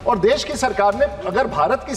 और देश की सरकार ने, अगर भारत की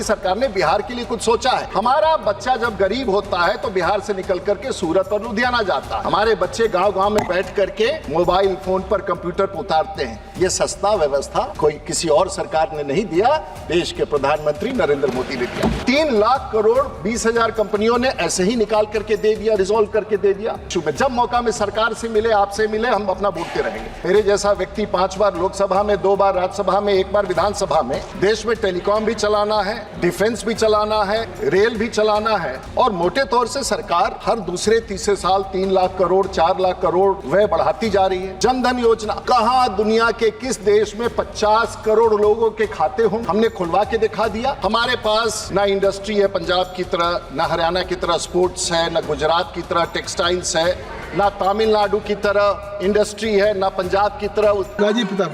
सरकार ने बिहार के लिए कुछ सोचा है। हमारा बच्चा जब गरीब होता है तो बिहार से निकल करके सूरत और लुधियाना जाता है। हमारे बच्चे गांव-गांव में बैठ करके मोबाइल फोन पर कंप्यूटर पर उतारते हैं। ये सस्ता व्यवस्था कोई किसी और सरकार ने नहीं दिया, देश के प्रधानमंत्री नरेंद्र मोदी ने दिया। 3 लाख करोड़ 20,000 कंपनियों ने ऐसे ही निकाल करके दे दिया, रिजॉल्व करके दे दिया। जब मौका में सरकार से मिले, आपसे मिले, हम अपना बोलते रहेंगे। मेरे जैसा व्यक्ति 5 बार लोकसभा में, 2 बार राज्यसभा में, 1 बार विधानसभा में, देश में टेलीकॉम भी चलाना है, डिफेंस भी चलाना है, रेल भी चलाना है, और मोटे तौर से सरकार हर दूसरे तीसरे साल 3 लाख करोड़ 4 लाख करोड़ व्यय बढ़ाती जा रही है। जनधन योजना, कहां दुनिया के किस देश में 50 करोड़ लोगों के खाते हों, हमने खुलवा के दिखा दिया। हमारे पास ना इंडस्ट्री है पंजाब की तरह, ना हरियाणा की तरह स्पोर्ट्स है, ना गुजरात की तरह टेक्सटाइल्स है, ना तमिलनाडु की तरह इंडस्ट्री है, ना पंजाब की तरह। राजीव प्रताप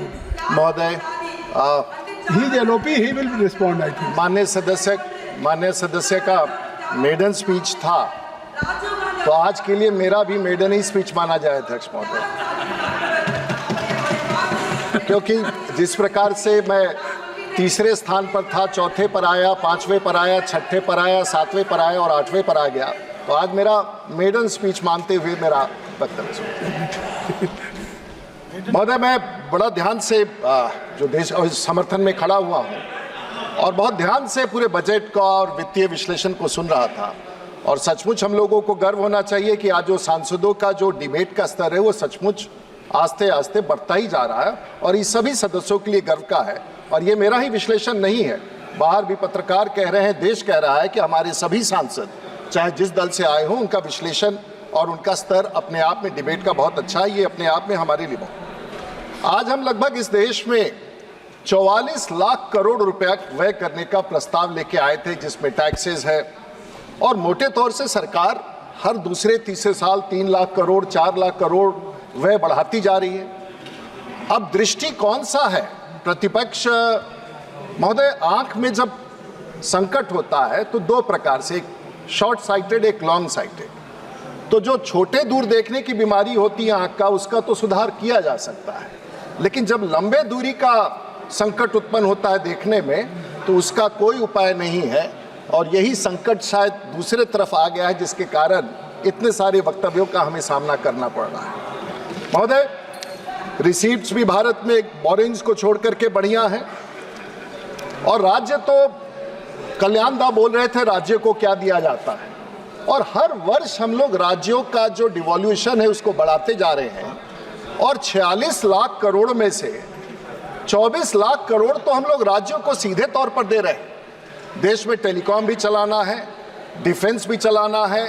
महोदय, माननीय सदस्य का मेडन स्पीच था, तो आज के लिए मेरा भी मेडन ही स्पीच माना जाए अध्यक्ष महोदय, क्योंकि जिस प्रकार से मैं तीसरे स्थान पर था, चौथे पर आया, 5वें पर आया, 6ठे पर आया, 7वें पर आया और 8वें पर आ गया, तो आज मेरा मेडन स्पीच मानते हुए मेरा वक्तव्य सुनिए। महोदय, मैं बड़ा ध्यान से जो देश और समर्थन में खड़ा हुआ हूँ और बहुत ध्यान से पूरे बजट का और वित्तीय विश्लेषण को सुन रहा था, और सचमुच हम लोगों को गर्व होना चाहिए कि आज जो सांसदों का जो डिबेट का स्तर है वो सचमुच आस्ते आस्ते बढ़ता ही जा रहा है, और इस सभी सदस्यों के लिए गर्व का है। और ये मेरा ही विश्लेषण नहीं है, बाहर भी पत्रकार कह रहे हैं, देश कह रहा है कि हमारे सभी सांसद चाहे जिस दल से आए हों, उनका विश्लेषण और उनका स्तर अपने आप में डिबेट का बहुत अच्छा है। ये अपने आप में हमारे लिए बहुत। आज हम लगभग इस देश में 44 लाख करोड़ रुपया व्यय करने का प्रस्ताव लेके आए थे, जिसमें टैक्सेस है, और मोटे तौर से सरकार हर दूसरे तीसरे साल 3 लाख करोड़ 4 लाख करोड़ व्यय बढ़ाती जा रही है। अब दृष्टि कौन सा है? प्रतिपक्ष महोदय, आंख में जब संकट होता है तो 2 प्रकार से, एक शॉर्ट साइटेड, एक लॉन्ग साइटेड। तो जो छोटे दूर देखने की बीमारी होती है आंख का, उसका तो सुधार किया जा सकता है, लेकिन जब लंबे दूरी का संकट उत्पन्न होता है देखने में, तो उसका कोई उपाय नहीं है, और यही संकट शायद दूसरे तरफ आ गया है, जिसके कारण इतने सारे वक्तव्यों का हमें सामना करना पड़ रहा है। महोदय, रिसीप्ट्स भी भारत में बोरिंग्स को छोड़ करके बढ़िया है, और राज्य तो कल्याण दा बोल रहे थे राज्य को क्या दिया जाता है, और हर वर्ष हम लोग राज्यों का जो डिवॉल्यूशन है उसको बढ़ाते जा रहे हैं, और 46 लाख करोड़ में से 24 लाख करोड़ तो हम लोग राज्यों को सीधे तौर पर दे रहे हैं। देश में टेलीकॉम भी चलाना है, डिफेंस भी चलाना है,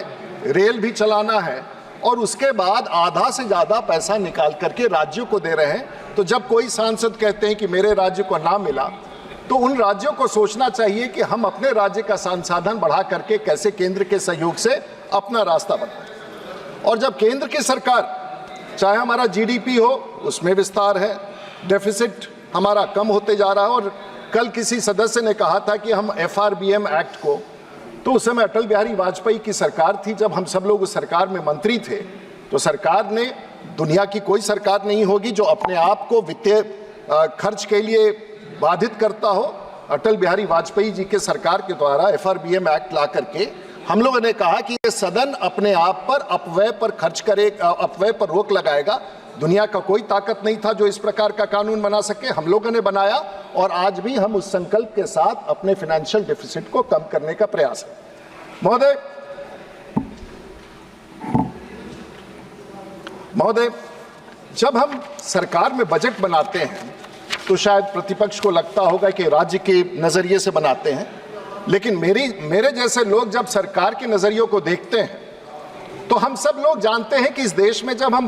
रेल भी चलाना है, और उसके बाद आधा से ज़्यादा पैसा निकाल करके राज्यों को दे रहे हैं। तो जब कोई सांसद कहते हैं कि मेरे राज्य को ना मिला, तो उन राज्यों को सोचना चाहिए कि हम अपने राज्य का संसाधन बढ़ा करके कैसे केंद्र के सहयोग से अपना रास्ता बनाएं। और जब केंद्र की सरकार, चाहे हमारा जीडीपी हो उसमें विस्तार है, डेफिसिट हमारा कम होते जा रहा है, और कल किसी सदस्य ने कहा था कि हम FRBM एक्ट को, तो उस समय अटल बिहारी वाजपेयी की सरकार थी, जब हम सब लोग उस सरकार में मंत्री थे, तो सरकार ने, दुनिया की कोई सरकार नहीं होगी जो अपने आप को वित्तीय खर्च के लिए बाधित करता हो। अटल बिहारी वाजपेयी जी के सरकार के द्वारा FRBM एक्ट ला करके हम लोगों ने कहा कि ये सदन अपने आप पर अपव्यय पर खर्च करे, अपव्यय पर रोक लगाएगा। दुनिया का कोई ताकत नहीं था जो इस प्रकार का कानून बना सके, हम लोगों ने बनाया, और आज भी हम उस संकल्प के साथ अपने फाइनेंशियल डेफिसिट को कम करने का प्रयास है। महोदय, जब हम सरकार में बजट बनाते हैं तो शायद प्रतिपक्ष को लगता होगा कि राज्य के नजरिए से बनाते हैं, लेकिन मेरे जैसे लोग जब सरकार के नजरियों को देखते हैं तो हम सब लोग जानते हैं कि इस देश में जब हम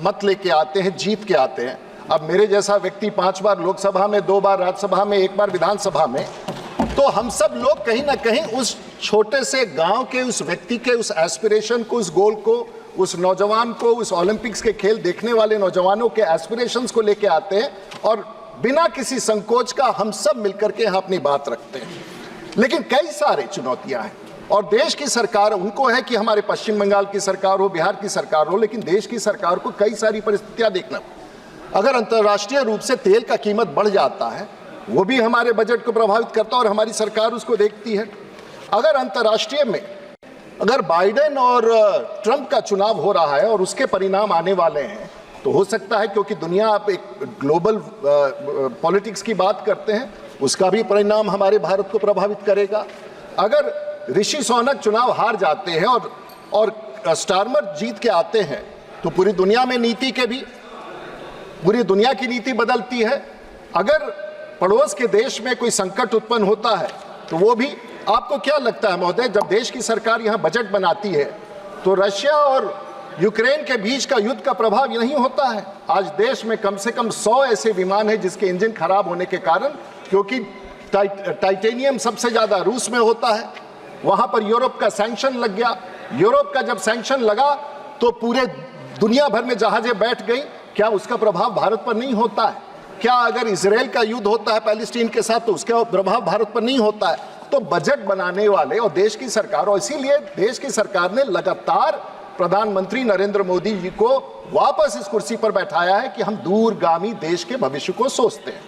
मत लेके आते हैं, जीत के आते हैं, अब मेरे जैसा व्यक्ति 5 बार लोकसभा में, 2 बार राज्यसभा में, 1 बार विधानसभा में, तो हम सब लोग कहीं ना कहीं उस छोटे से गांव के उस व्यक्ति के उस एस्पिरेशन को, उस गोल को, उस नौजवान को, उस ओलंपिक्स के खेल देखने वाले नौजवानों के एस्पिरेशंस को लेके आते हैं, और बिना किसी संकोच का हम सब मिलकर के यहाँ अपनी बात रखते हैं। लेकिन कई सारे चुनौतियां हैं, और देश की सरकार, उनको है कि हमारे पश्चिम बंगाल की सरकार हो, बिहार की सरकार हो, लेकिन देश की सरकार को कई सारी परिस्थितियां देखना। अगर अंतर्राष्ट्रीय रूप से तेल का कीमत बढ़ जाता है, वो भी हमारे बजट को प्रभावित करता है और हमारी सरकार उसको देखती है। अगर अंतर्राष्ट्रीय में अगर बाइडेन और ट्रंप का चुनाव हो रहा है और उसके परिणाम आने वाले हैं, तो हो सकता है, क्योंकि दुनिया आप एक ग्लोबल पॉलिटिक्स की बात करते हैं, उसका भी परिणाम हमारे भारत को प्रभावित करेगा। अगर ऋषि सुनक चुनाव हार जाते हैं और स्टारमर जीत के आते हैं, तो पूरी दुनिया में पूरी दुनिया की नीति बदलती है। अगर पड़ोस के देश में कोई संकट उत्पन्न होता है, तो वो भी, आपको क्या लगता है महोदय, जब देश की सरकार यहाँ बजट बनाती है तो रशिया और यूक्रेन के बीच का युद्ध का प्रभाव नहीं होता है? आज देश में कम से कम 100 ऐसे विमान हैं जिसके इंजन खराब होने के कारण, क्योंकि टाइटेनियम सबसे ज्यादा रूस में होता है, वहां पर यूरोप का सैंक्शन लग गया। यूरोप का जब सैंक्शन लगा तो पूरे दुनिया भर में जहाजें बैठ गई। क्या उसका प्रभाव भारत पर नहीं होता है? क्या अगर इजराइल का युद्ध होता है पैलेस्टीन के साथ, तो उसका प्रभाव भारत पर नहीं होता है? तो बजट बनाने वाले और देश की सरकार, और इसीलिए देश की सरकार ने लगातार प्रधानमंत्री नरेंद्र मोदी जी को वापस इस कुर्सी पर बैठाया है कि हम दूरगामी देश के भविष्य को सोचते हैं।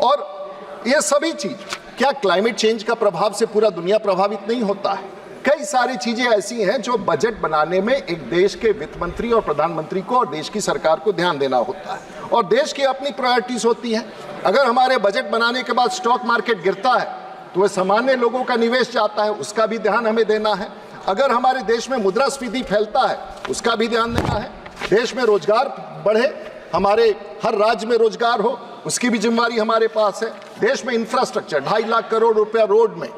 और ये सभी चीज, क्या क्लाइमेट चेंज का प्रभाव से पूरा दुनिया प्रभावित नहीं होता है? कई सारी चीजें ऐसी हैं जो बजट बनाने में एक देश के वित्त मंत्री और प्रधानमंत्री को और देश की सरकार को ध्यान देना होता है, और देश की अपनी प्रायोरिटीज होती हैं। अगर हमारे बजट बनाने के बाद स्टॉक मार्केट गिरता है, तो वह सामान्य लोगों का निवेश जाता है, उसका भी ध्यान हमें देना है। अगर हमारे देश में मुद्रास्फीति फैलता है, उसका भी ध्यान देना है। देश में रोजगार बढ़े, हमारे हर राज्य में रोजगार हो, उसकी भी जिम्मेदारी हमारे पास है। देश में इंफ्रास्ट्रक्चर, 2.5 लाख करोड़ रुपया रोड में,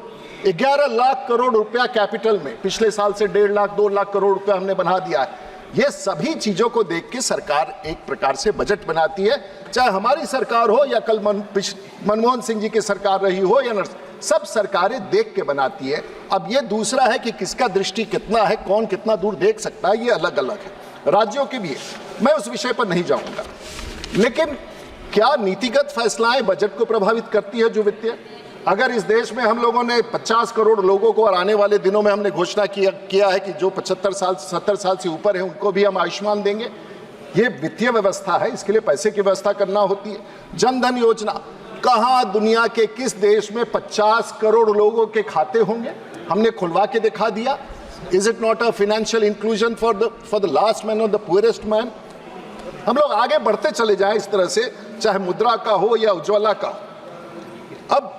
11 लाख करोड़ रुपया कैपिटल में, पिछले साल से 1.5 लाख 2 लाख करोड़ रुपया हमने बना दिया है। ये सभी चीजों को देख के सरकार एक प्रकार से बजट बनाती है, चाहे हमारी सरकार हो या कल मनमोहन सिंह जी की सरकार रही हो या सब सरकारें देख के बनाती है। अब ये दूसरा है कि किसका दृष्टि कितना है, कौन कितना दूर देख सकता है, ये अलग अलग है, राज्यों की भी है। मैं उस विषय पर नहीं जाऊंगा, लेकिन क्या नीतिगत फैसलाएं बजट को प्रभावित करती है जो वित्तीय? अगर इस देश में हम लोगों ने 50 करोड़ लोगों को, और आने वाले दिनों में हमने घोषणा किया है कि जो 75 साल 70 साल से ऊपर है उनको भी हम आयुष्मान देंगे। ये वित्तीय व्यवस्था है, इसके लिए पैसे की व्यवस्था करना होती है। जनधन योजना, कहां दुनिया के किस देश में 50 करोड़ लोगों के खाते होंगे? हमने खुलवा के दिखा दिया। Is it not a financial inclusion for the last man और द पुअरेस्ट मैन? हम लोग आगे बढ़ते चले जाएं इस तरह से, चाहे मुद्रा का हो या उज्ज्वला का। अब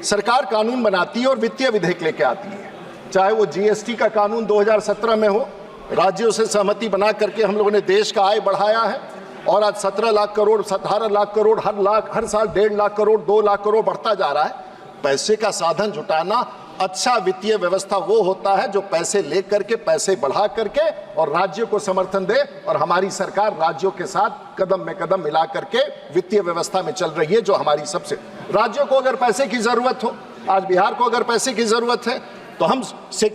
सरकार कानून बनाती है और वित्तीय विधेयक लेके आती है, चाहे वो जीएसटी का कानून 2017 में हो, राज्यों से सहमति बना करके हम लोगों ने देश का आय बढ़ाया है, और आज 17 लाख करोड़ 18 लाख करोड़ हर साल 1.5 लाख करोड़ 2 लाख करोड़ बढ़ता जा रहा है। पैसे का साधन जुटाना, अच्छा वित्तीय व्यवस्था वो होता है जो पैसे लेकर के, पैसे बढ़ा करके और राज्यों को समर्थन दे, और हमारी सरकार राज्यों के साथ कदम में कदम मिला करके वित्तीय व्यवस्था में चल रही है, जो हमारी सबसे, राज्यों को अगर पैसे की जरूरत हो, आज बिहार को अगर पैसे की जरूरत है, तो हम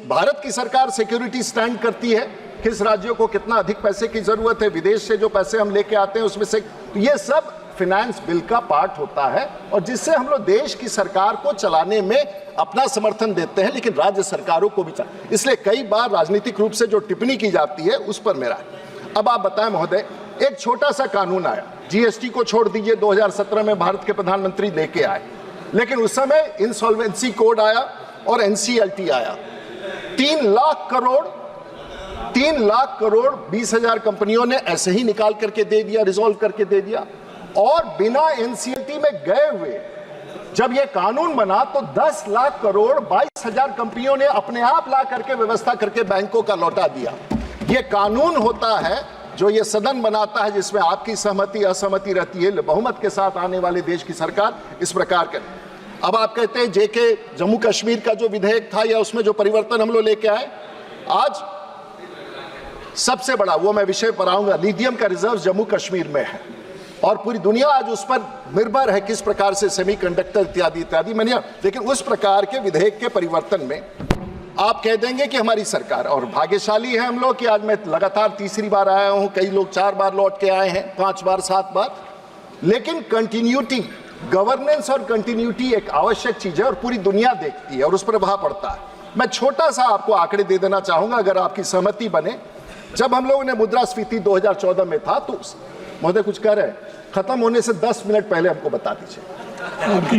भारत की सरकार सिक्योरिटी स्टैंड करती है, किस राज्यों को कितना अधिक पैसे की जरूरत है, विदेश से जो पैसे हम लेके आते हैं उसमें से, तो ये सब फाइनेंस बिल का पार्ट होता है, और जिससे हम लोग देश की सरकार को चलाने में अपना समर्थन देते हैं, लेकिन राज्य सरकारों को भी। इसलिए कई बार राजनीतिक रूप से जो टिप्पणी की जाती है उस पर मेरा। अब आप बताएं महोदय, एक छोटा सा कानून आया, जीएसटी को छोड़ दीजिए, 2017 में भारत के प्रधानमंत्री लेके आए, लेकिन उस समय इंसॉल्वेंसी कोड आया और एनसीएलटी आया। 3 लाख करोड़ 20,000 कंपनियों ने ऐसे ही निकाल करके दे दिया, रिजॉल्व करके दे दिया, और बिना एनसीएलटी में गए हुए जब ये कानून बना तो 10 लाख करोड़ 22,000 कंपनियों ने अपने आप ला करके व्यवस्था करके बैंकों का लौटा दिया। ये कानून होता है जो ये सदन बनाता है, जिसमें आपकी सहमति असहमति रहती है, बहुमत के साथ आने वाले देश की सरकार इस प्रकार कर। अब आप कहते हैं जेके जम्मू कश्मीर का जो विधेयक था या उसमें जो परिवर्तन हम लोग लेके आए, आज सबसे बड़ा, वो मैं विषय पर आऊंगा, लिथियम का रिजर्व जम्मू कश्मीर में है, और पूरी दुनिया आज उस पर निर्भर है, किस प्रकार से सेमीकंडक्टर इत्यादि इत्यादि। मैंने, लेकिन उस प्रकार के विधेयक के परिवर्तन में आप कह देंगे कि हमारी सरकार, और भाग्यशाली है हम लोग कि आज मैं लगातार तीसरी बार आया हूं, कई लोग 4 बार लौट के आए हैं, 5 बार 7 बार, लेकिन कंटिन्यूटी, गवर्नेंस और कंटिन्यूटी एक आवश्यक चीज है, और पूरी दुनिया देखती है और उस पर प्रभाव पड़ता है। मैं छोटा सा आपको आंकड़े दे देना चाहूंगा, अगर आपकी सहमति बने। जब हम लोगों ने मुद्रास्फीति 2014 में था, तो महोदय कुछ कह रहे हैं, खत्म होने से 10 मिनट पहले हमको बता दीजिए। आपकी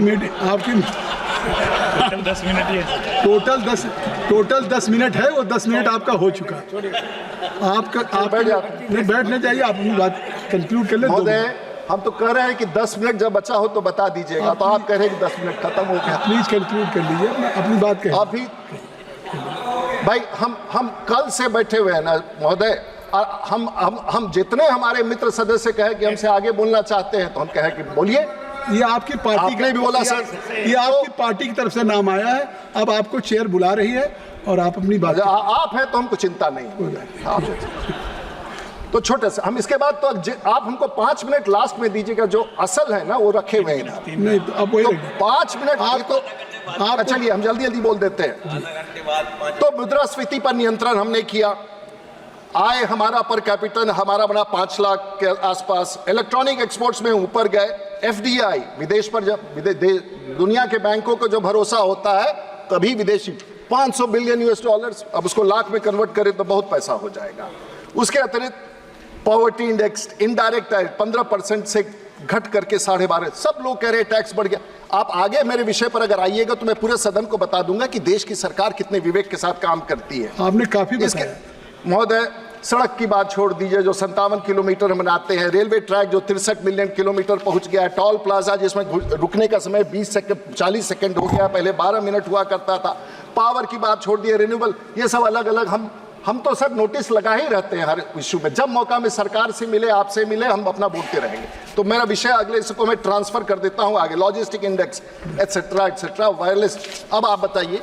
10 मिनट ही है। टोटल 10 मिनट है, वो 10 मिनट आपका हो चुका। आप बैठने चाहिए, आप अपनी बात कंक्लूड कर ले। महोदय, हम तो कह रहे हैं कि 10 मिनट जब बचा हो तो बता दीजिएगा, तो आप कह रहे हैं कि 10 मिनट खत्म हो गया। प्लीज कंक्लूड कर लीजिए अपनी बात। कह अभी भाई हम कल से बैठे हुए हैं ना महोदय, और हम जितने हमारे मित्र सदस्य कहे कि हमसे आगे बोलना चाहते हैं तो हम कहे कि बोलिए। ये आपकी पार्टी आपने भी बोला सर, ये आपकी पार्टी की तरफ से नाम आया है, अब आपको चेयर बुला रही है और आप अपनी बात आप हैं तो हमको चिंता नहीं। तो छोटे से हम इसके बाद तो आप हमको 5 मिनट लास्ट में दीजिएगा, जो असल है ना वो रखे हुए हैं। नहीं तो अब वही 5 मिनट आप तो आप चलिए हम जल्दी बोल देते हैं। तो मुद्रास्फीति पर नियंत्रण हमने किया, आय हमारा पर कैपिटल हमारा बना 5 लाख के आसपास, इलेक्ट्रॉनिक एक्सपोर्ट्स में ऊपर गए, एफडीआई विदेश पर जब दुनिया के बैंकों को जो भरोसा होता है कभी विदेशी 500 बिलियन US डॉलर्स, अब उसको लाख में कन्वर्ट करें तो बहुत पैसा हो जाएगा। उसके अतिरिक्त पॉवर्टी इंडेक्स इनडायरेक्ट 15% से घट करके 12.5, सब लोग कह रहे हैं टैक्स बढ़ गया। आप आगे मेरे विषय पर अगर आइएगा तो मैं पूरे सदन को बता दूंगा कि देश की सरकार कितने विवेक के साथ काम करती है। आपने काफी बताया महोदय। सड़क की बात छोड़ दीजिए, जो 57 किलोमीटर बनाते हैं, रेलवे ट्रैक जो 63 मिलियन किलोमीटर पहुंच गया है, टोल प्लाजा जिसमें रुकने का समय 40 सेकंड हो गया, पहले 12 मिनट हुआ करता था। पावर की बात छोड़ दिए, रिन्यूएबल, ये सब अलग अलग हम तो सर नोटिस लगा ही रहते हैं हर इशू में। जब मौका में सरकार से मिले, आपसे मिले, हम अपना बोलते रहेंगे। तो मेरा विषय अगले इसको मैं ट्रांसफर कर देता हूं आगे, लॉजिस्टिक इंडेक्स एटसेट्रा वायरलेस। अब आप बताइए,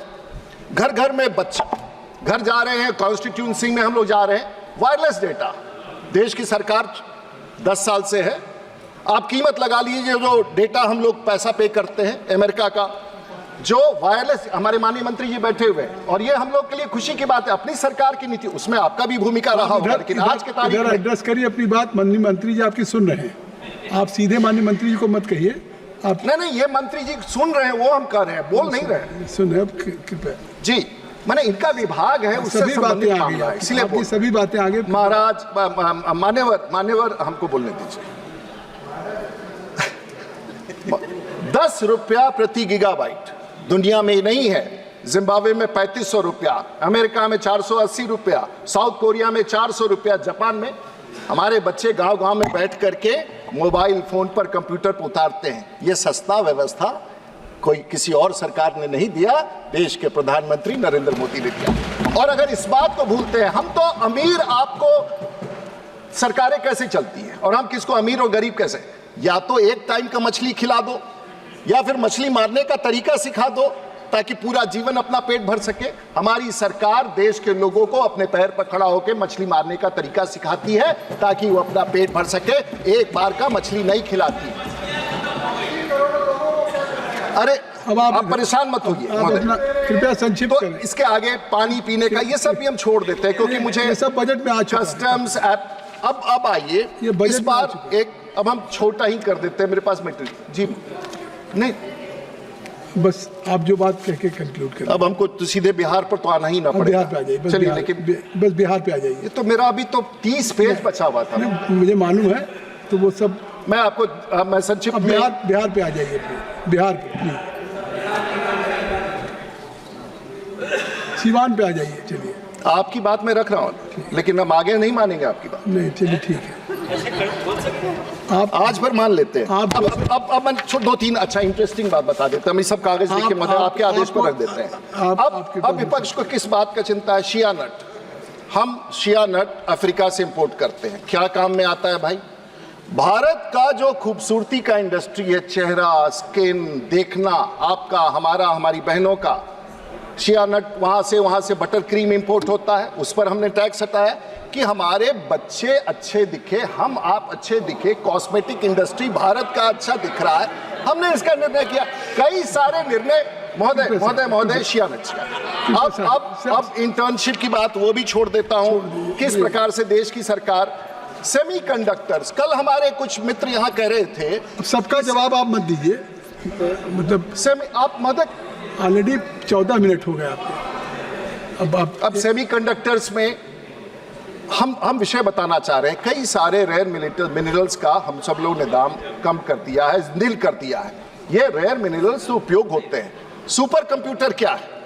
घर घर में बच्चे घर जा रहे हैं, कॉन्स्टिट्यूंसी में हम लोग जा रहे हैं, वायरलेस डेटा देश की सरकार 10 साल से है। आप कीमत लगा लीजिए जो डेटा हम लोग पैसा पे करते हैं अमेरिका का, जो वायरलेस, हमारे माननीय मंत्री जी बैठे हुए हैं, और ये हम लोग के लिए खुशी की बात है। अपनी सरकार की नीति, उसमें आपका भी भूमिका रहा होगा, लेकिन आज के तारीख में एड्रेस करिए अपनी बात। माननीय मंत्री जी आपकी सुन रहे हैं, आप सीधे माननीय मंत्री जी को मत कहिए। आप नहीं, ये मंत्री जी सुन रहे हैं, वो हम कर रहे हैं, बोल नहीं रहे हैं। सुन रहे हैं कृपया जी, मैंने इनका विभाग है, उससे सभी बातें आ गई, इसलिए सभी बातें आगे। महाराज मान्यवर हमको बोलने दीजिए। 10 रुपया प्रति गीगाबाइट दुनिया में नहीं है। जिम्बाब्वे में 3500 रुपया, अमेरिका में 480 रुपया, साउथ कोरिया में 400 रुपया, जापान में। हमारे बच्चे गांव-गांव में बैठ करके मोबाइल फोन पर, कंप्यूटर पर उतारते हैं। ये सस्ता व्यवस्था कोई किसी और सरकार ने नहीं दिया, देश के प्रधानमंत्री नरेंद्र मोदी ने दिया। और अगर इस बात को भूलते हैं हम, तो अमीर आपको सरकारें कैसे चलती हैं और हम किसको अमीर और गरीब कैसे? या तो एक टाइम का मछली खिला दो, या फिर मछली मारने का तरीका सिखा दो ताकि पूरा जीवन अपना पेट भर सके। हमारी सरकार देश के लोगों को अपने पैर पर खड़ा होकर मछली मारने का तरीका सिखाती है ताकि वो अपना पेट भर सके, एक बार का मछली नहीं खिलाती। अरे अब आप परेशान मत होइए, कृपया संक्षिप्त तो करें। इसके आगे पानी पीने का ये सब भी हम छोड़ देते हैं, क्योंकि मुझे सब बजट में आ चुका है। कस्टम्स अब आइए, इस बार एक अब हम छोटा ही कर देते हैं, मेरे पास मटेरियल जी नहीं, बस आप जो बात कह के कंक्लूड करें। अब हमको तो सीधे बिहार पर तो आना ही ना पड़ेगा। बिहार पे आ जाइए, चलिए, लेकिन बस बिहार पे आ जाइए। ये तो मेरा अभी तो 30 पेज बचा हुआ था, मुझे मालूम है, तो वो सब मैं आपको मैं संक्षिप्त में बिहार पे आ जाइए, बिहार पे प्लीज, सिवान पे आ जाइए। चलिए, आपकी बात मैं रख रहा हूँ, लेकिन हम आगे नहीं मानेंगे आपकी बात। नहीं, चलिए ठीक है, आप आज भर मान लेते हैं। अब मैं 2-3 अच्छा इंटरेस्टिंग बात बता देते हैं। हम सब कागज लिख के मतलब आपके आदेश पर रख देते हैं। अब विपक्ष को किस बात का चिंता है? शिया नट, हम शिया नट अफ्रीका से इंपोर्ट करते हैं। क्या काम में आता है भाई? भारत का जो खूबसूरती का इंडस्ट्री है, चेहरा, स्किन देखना आपका, हमारा, हमारी बहनों का, शिया नट वहाँ से बटर क्रीम इंपोर्ट होता है, उस पर हमने टैक्स हटाया कि हमारे बच्चे अच्छे दिखे, हम आप अच्छे दिखे, कॉस्मेटिक इंडस्ट्री भारत का अच्छा दिख रहा है, हमने इसका निर्णय किया। कई सारे निर्णय महोदय शिया नट का। अब इंटर्नशिप की बात वो भी छोड़ देता हूँ। किस प्रकार से देश की सरकार सेमीकंडक्टर्स, कल हमारे कुछ मित्र यहाँ कह रहे थे, सबका जवाब आप मत दीजिए, मतलब आप मदद, ऑलरेडी 14 मिनट हो गए आपके। अब सेमीकंडक्टर्स में हम विषय बताना चाह रहे हैं। कई सारे रेयर मिनरल्स का हम सब लोगों ने दाम कम कर दिया है, नील कर दिया है। ये रेयर मिनरल्स जो उपयोग होते हैं। सुपर कंप्यूटर क्या है?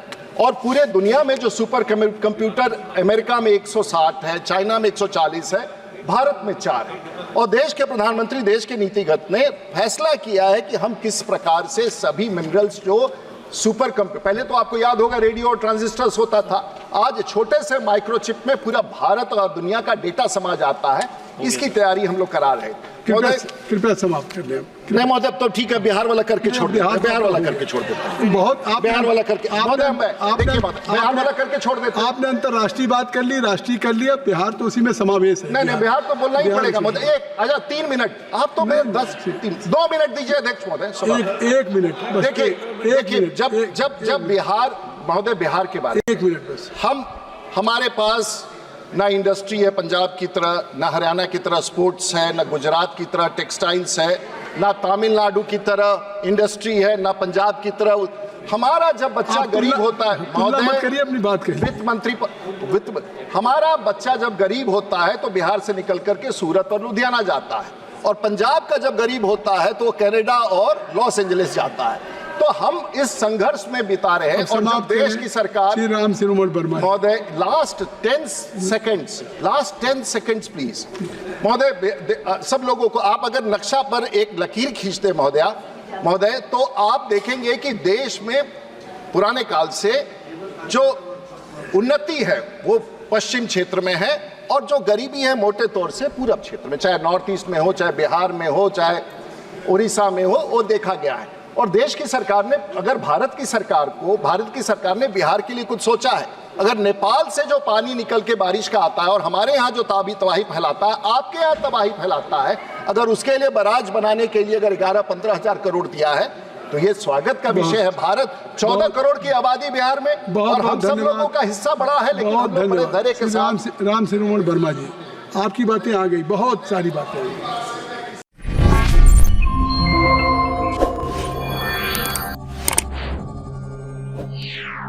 और पूरे दुनिया में जो सुपर कंप्यूटर, अमेरिका में 160 है, चाइना में 140 है, भारत में 4 है। और देश के प्रधानमंत्री, देश के नीतिगत ने फैसला किया है कि हम किस प्रकार से सभी मिनरल्स जो सुपर कंप्यूटर, पहले तो आपको याद होगा रेडियो और ट्रांजिस्टर्स होता था, आज छोटे से माइक्रोचिप में पूरा भारत और दुनिया का डेटा समा जाता है। इसकी तैयारी हम लोग करा रहे हैं। कृपया समाप्त कर दें। नहीं महोदय, तो ठीक है, बिहार वाला करके छोड़ देते हैं, बिहार वाला करके छोड़ देते हैं। बहुत आप बिहार वाला करके, महोदय देखिए बिहार वाला करके छोड़ देते हैं। आपने अंतर्राष्ट्रीय बात कर ली, राष्ट्रीय कर लिया, बिहार तो उसी में समावेश है। नहीं, बिहार तो बोलना ही पड़ेगा महोदय। अच्छा 3 मिनट, आप तो मैं 2 मिनट दीजिए अध्यक्ष महोदय। 1 मिनट देखिए, जब बिहार, महोदय बिहार के बारे में 1 मिनट बस। हमारे पास ना इंडस्ट्री है पंजाब की तरह, ना हरियाणा की तरह स्पोर्ट्स है, ना गुजरात की तरह टेक्सटाइल्स है, ना तमिलनाडु की तरह इंडस्ट्री है, ना पंजाब की तरह। हमारा जब बच्चा गरीब होता है महोदय, करिए अपनी बात करिए। वित्त मंत्री, हमारा बच्चा जब गरीब होता है तो बिहार से निकल करके सूरत और लुधियाना जाता है, और पंजाब का जब गरीब होता है तो वो कनाडा और लॉस एंजलिस जाता है। तो हम इस संघर्ष में बिता रहे हैं। और जब देश की सरकार, श्री राम सिरोमण वर्मा महोदय, लास्ट 10 सेकेंड्स प्लीज महोदय, सब लोगों को आप अगर नक्शा पर एक लकीर खींचते महोदय, तो आप देखेंगे कि देश में पुराने काल से जो उन्नति है वो पश्चिम क्षेत्र में है, और जो गरीबी है मोटे तौर से पूरब क्षेत्र में, चाहे नॉर्थ ईस्ट में हो, चाहे बिहार में हो, चाहे उड़ीसा में हो, वो देखा गया है। और देश की सरकार ने, अगर भारत की सरकार ने बिहार के लिए कुछ सोचा है, अगर नेपाल से जो पानी निकल के बारिश का आता है और हमारे यहाँ जो तबाही फैलाता है, आपके यहाँ तबाही फैलाता है, अगर उसके लिए बराज बनाने के लिए अगर 11-15 हजार करोड़ दिया है, तो ये स्वागत का विषय है। भारत 14 करोड़ की आबादी बिहार में, और हम सब लोगों का हिस्सा बड़ा है, लेकिन हम लोग बड़े धैर्य के साथ। राम सिरोमण वर्मा जी, आपकी बातें आ गई, बहुत सारी बातें आ गई। Yeah.